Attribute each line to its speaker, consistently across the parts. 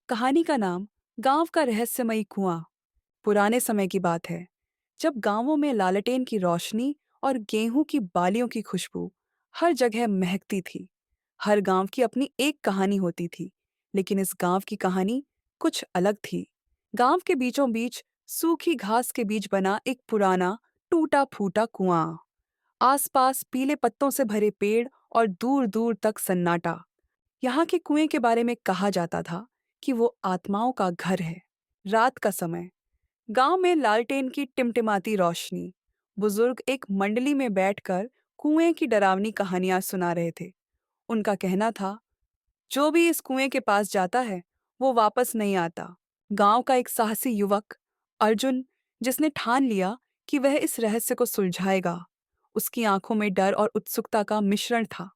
Speaker 1: कहानी का नाम गांव का रहस्यमयी कुआं। पुराने समय की बात है, जब गांवों में लालटेन की रोशनी और गेहूं की बालियों की खुशबू हर जगह महकती थी। हर गांव की अपनी एक कहानी होती थी, लेकिन इस गांव की कहानी कुछ अलग थी। गांव के बीचों बीच सूखी घास के बीच बना एक पुराना टूटा फूटा कुआं। आसपास पीले पत्तों से भरे पेड़ और दूर दूर तक सन्नाटा। यहाँ के कुएं के बारे में कहा जाता था कि वो आत्माओं का घर है। रात का समय, गांव में लालटेन की टिमटिमाती रोशनी। बुजुर्ग एक मंडली में बैठकर कुएं की डरावनी कहानियां सुना रहे थे। उनका कहना था, जो भी इस कुएं के पास जाता है वो वापस नहीं आता। गांव का एक साहसी युवक अर्जुन, जिसने ठान लिया कि वह इस रहस्य को सुलझाएगा, उसकी आंखों में डर और उत्सुकता का मिश्रण था।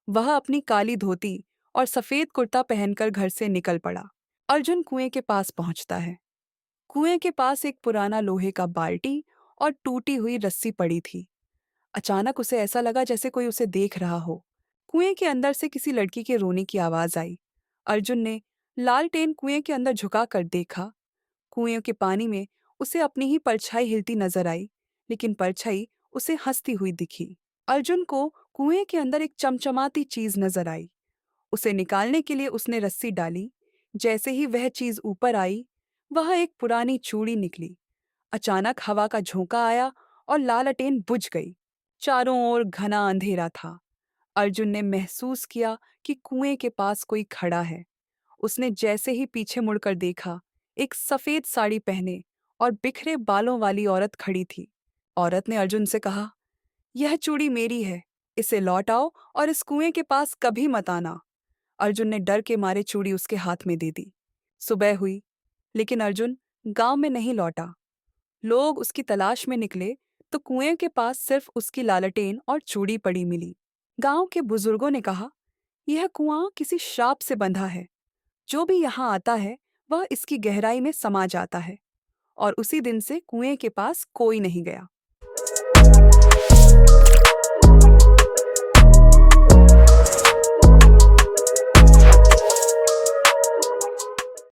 Speaker 1: वह अपनी काली धोती और सफेद कुर्ता पहनकर घर से निकल पड़ा। अर्जुन कुएं के पास पहुंचता है। कुएं के पास एक पुराना लोहे का बाल्टी और टूटी हुई रस्सी पड़ी थी। अचानक उसे ऐसा लगा जैसे कोई उसे देख रहा हो। कुएं के अंदर से किसी लड़की के रोने की आवाज आई। अर्जुन ने लालटेन कुएं के अंदर झुकाकर देखा। कुएं के पानी में उसे अपनी ही परछाई हिलती नजर आई, लेकिन परछाई उसे हंसती हुई दिखी। अर्जुन को कुएं के अंदर एक चमचमाती चीज नजर आई। उसे निकालने के लिए उसने रस्सी डाली। जैसे ही वह चीज ऊपर आई, वह एक पुरानी चूड़ी निकली। अचानक हवा का झोंका आया और लालटेन बुझ गई। चारों ओर घना अंधेरा था। अर्जुन ने महसूस किया कि कुएं के पास कोई खड़ा है। उसने जैसे ही पीछे मुड़कर देखा, एक सफेद साड़ी पहने और बिखरे बालों वाली औरत खड़ी थी। औरत ने अर्जुन से कहा, यह चूड़ी मेरी है, इसे लौटाओ और इस कुएं के पास कभी मत आना। अर्जुन ने डर के मारे चूड़ी उसके हाथ में दे दी। सुबह हुई, लेकिन अर्जुन गांव में नहीं लौटा। लोग उसकी तलाश में निकले तो कुएं के पास सिर्फ उसकी लालटेन और चूड़ी पड़ी मिली। गांव के बुजुर्गों ने कहा, यह कुआं किसी श्राप से बंधा है। जो भी यहाँ आता है वह इसकी गहराई में समा जाता है। और उसी दिन से कुएं के पास कोई नहीं गया।